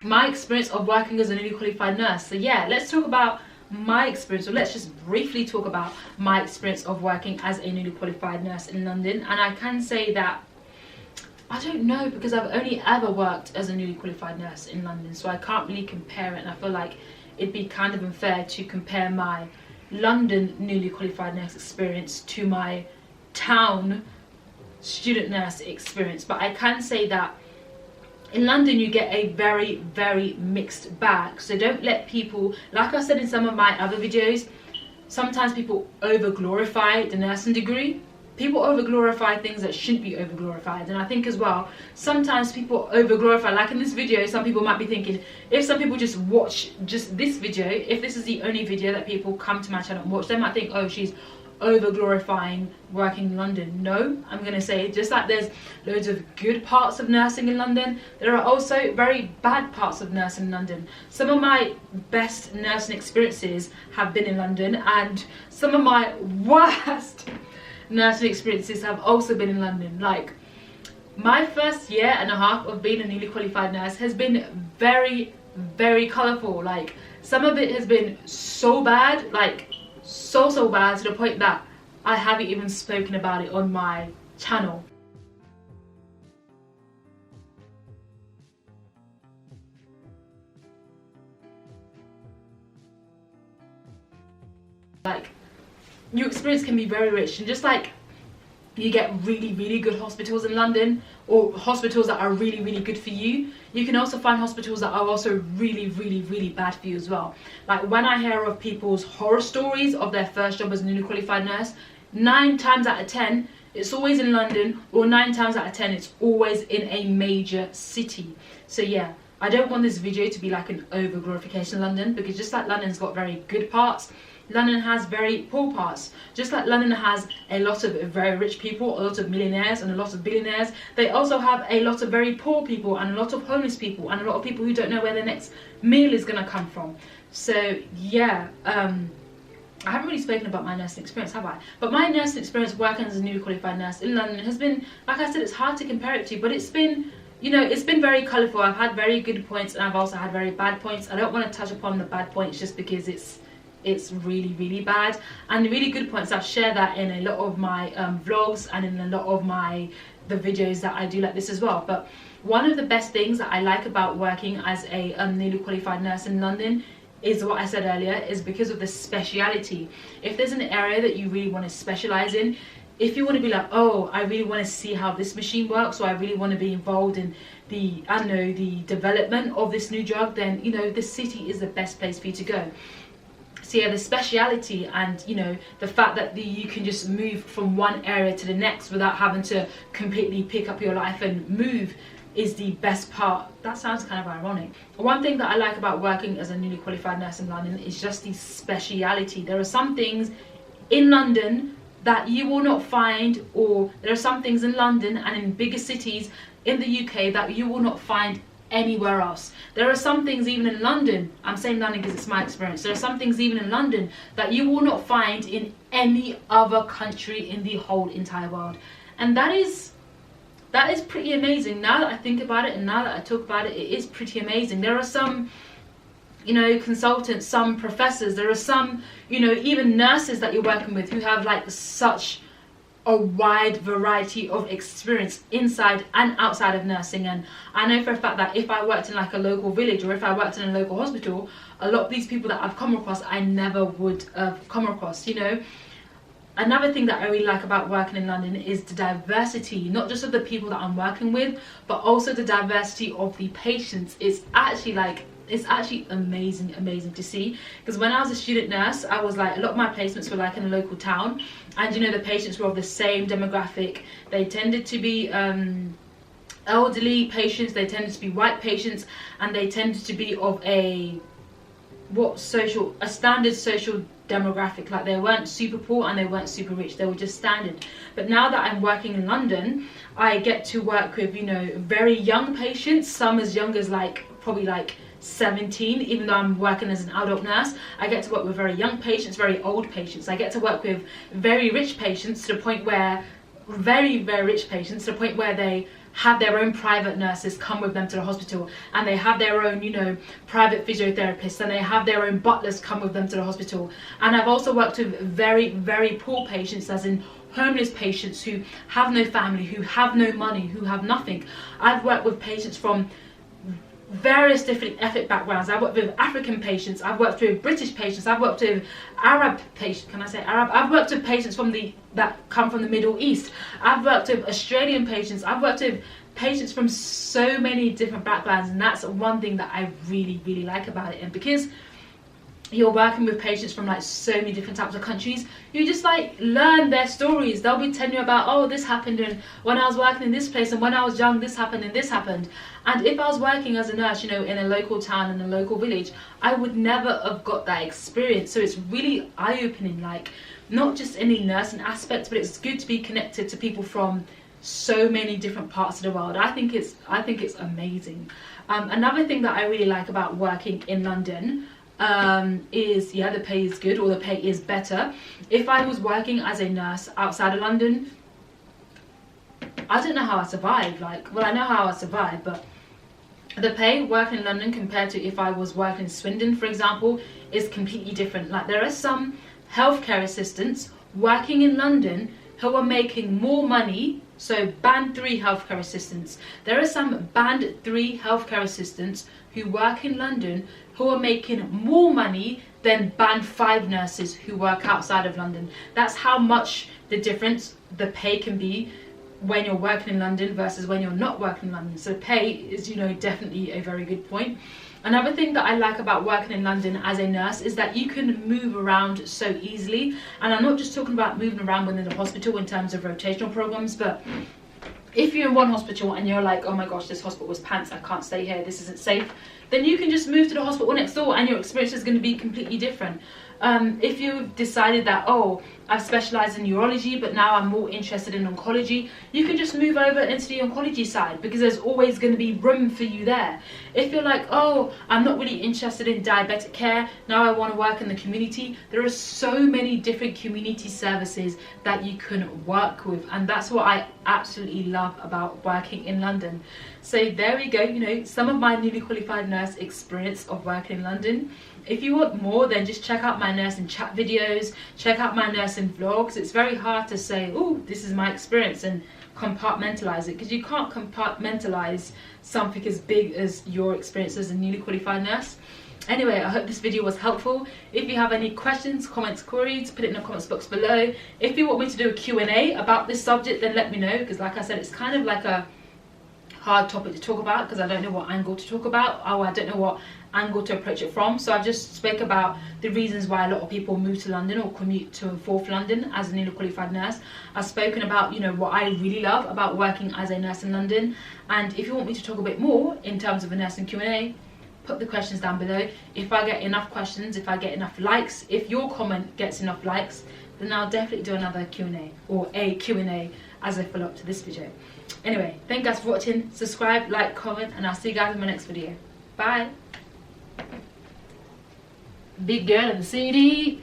my experience of working as a newly qualified nurse. So yeah, let's talk about my experience, or let's just briefly talk about my experience of working as a newly qualified nurse in London. And I can say that I don't know, because I've only ever worked as a newly qualified nurse in London, so I can't really compare it, and I feel like it'd be kind of unfair to compare my London newly qualified nurse experience to my town student nurse experience. But I can say that in London you get a very, very mixed bag. So don't let people, like I said in some of my other videos, sometimes people over glorify the nursing degree. People over glorify things that shouldn't be over glorified. And I think as well, sometimes people over glorify, like in this video, some people might be thinking, if some people just watch just this video, if this is the only video that people come to my channel and watch, they might think, oh, she's over glorifying working in London. No, I'm going to say, just like there's loads of good parts of nursing in London, there are also very bad parts of nursing in London. Some of my best nursing experiences have been in London, and some of my worst nursing experiences have also been in London. Like, my first year and a half of being a newly qualified nurse has been very, very colourful. Like, some of it has been so bad, like so bad, to the point that I haven't even spoken about it on my channel. Like, your experience can be very rich, and just like you get really, really good hospitals in London, or hospitals that are really, really good for you, you can also find hospitals that are also really, really, really bad for you as well. Like, when I hear of people's horror stories of their first job as a newly qualified nurse, 9 times out of 10 it's always in London, or 9 times out of 10 it's always in a major city. So yeah, I don't want this video to be like an over glorification of London, because just like London's got very good parts, London has very poor parts. Just like London has a lot of very rich people, a lot of millionaires and a lot of billionaires, they also have a lot of very poor people and a lot of homeless people and a lot of people who don't know where their next meal is going to come from. So yeah, I haven't really spoken about my nursing experience, have I? But my nursing experience working as a newly qualified nurse in London has been, like I said, it's hard to compare it to, but it's been, you know, it's been very colourful. I've had very good points and I've also had very bad points. I don't want to touch upon the bad points just because it's really, really bad, and the really good points, I've shared that in a lot of my vlogs and in a lot of the videos that I do like this as well. But one of the best things that I like about working as a newly qualified nurse in London is what I said earlier, is because of the speciality. If there's an area that you really want to specialize in, if you want to be like, oh, I really want to see how this machine works, or I really want to be involved in the, I don't know, the development of this new drug, then, you know, the city is the best place for you to go. So yeah, the speciality and, you know, the fact that you can just move from one area to the next without having to completely pick up your life and move is the best part. That sounds kind of ironic. One thing that I like about working as a newly qualified nurse in London is just the speciality. There are some things in London that you will not find, or there are some things in London and in bigger cities in the UK that you will not find anywhere else. There are some things even in London, I'm saying London because it's my experience, there are some things even in London that you will not find in any other country in the whole entire world. And that is pretty amazing. Now that I think about it and now that I talk about it, it is pretty amazing. There are some, you know, consultants, some professors, there are some, you know, even nurses that you're working with who have like such a wide variety of experience inside and outside of nursing. And I know for a fact that if I worked in like a local village, or if I worked in a local hospital, a lot of these people that I've come across I never would have come across, you know. Another thing that I really like about working in London is the diversity, not just of the people that I'm working with, but also the diversity of the patients. It's actually amazing to see, because when I was a student nurse, I was like, a lot of my placements were like in a local town, and you know, the patients were of the same demographic. They tended to be elderly patients, they tended to be white patients, and they tended to be of a standard social demographic. Like, they weren't super poor and they weren't super rich, they were just standard. But now that I'm working in London, I get to work with, you know, very young patients, some as young as like probably like 17, even though I'm working as an adult nurse. I get to work with very young patients, very old patients. I get to work with very rich patients to the point where, very rich patients to the point where they have their own private nurses come with them to the hospital, and they have their own, you know, private physiotherapists, and they have their own butlers come with them to the hospital. And I've also worked with very, very poor patients, as in homeless patients who have no family, who have no money, who have nothing. I've worked with patients from various different ethnic backgrounds. I've worked with African patients, I've worked with British patients, I've worked with Arab patients, can I say Arab? I've worked with patients that come from the Middle East. I've worked with Australian patients, I've worked with patients from so many different backgrounds, and that's one thing that I really, really like about it. And because you're working with patients from like so many different types of countries, you just like learn their stories. They'll be telling you about, oh, this happened, and when I was working in this place, and when I was young this happened and this happened. And if I was working as a nurse, you know, in a local town, in a local village, I would never have got that experience. So it's really eye-opening, like not just in the nursing aspect, but it's good to be connected to people from so many different parts of the world. I think it's amazing. Another thing that I really like about working in London is, yeah, the pay is good, or the pay is better. If I was working as a nurse outside of London, I don't know how I survive. Like, well, I know how I survive, but the pay working in London compared to if I was working in Swindon, for example, is completely different. Like, there are some healthcare assistants working in London who are making more money. So band 3 healthcare assistants, there are some band 3 healthcare assistants who work in London who are making more money than band 5 nurses who work outside of London. That's how much the difference the pay can be when you're working in London versus when you're not working in London. So pay is, you know, definitely a very good point. Another thing that I like about working in London as a nurse is that you can move around so easily. And I'm not just talking about moving around within the hospital in terms of rotational programs, but if you're in one hospital and you're like, oh my gosh, this hospital was pants, I can't stay here, this isn't safe, then you can just move to the hospital next door and your experience is going to be completely different. If you've decided that, oh, I've specialised in urology, but now I'm more interested in oncology, you can just move over into the oncology side, because there's always going to be room for you there. If you're like, oh, I'm not really interested in diabetic care, now I want to work in the community, there are so many different community services that you can work with, and that's what I absolutely love about working in London. So there we go, you know, some of my newly qualified nurse experience of working in London. If you want more, then just check out my nursing chat videos, check out my nursing vlogs. It's very hard to say, oh, this is my experience, and compartmentalize it, because you can't compartmentalize something as big as your experience as a newly qualified nurse. Anyway, I hope this video was helpful. If you have any questions, comments, queries, put it in the comments box below. If you want me to do a Q&A about this subject, then let me know, because like I said, it's kind of like a hard topic to talk about, because I don't know what angle to talk about, or I don't know what angle to approach it from. So I just spoke about the reasons why a lot of people move to London or commute to and forth London as a newly qualified nurse. I've spoken about, you know, what I really love about working as a nurse in London. And if you want me to talk a bit more in terms of a nursing Q&A, put the questions down below. If I get enough questions, if I get enough likes, if your comment gets enough likes, then I'll definitely do another Q&A, or a Q&A as a follow-up to this video. Anyway, thank you guys for watching. Subscribe, like, comment, and I'll see you guys in my next video. Bye. Big girl in the city.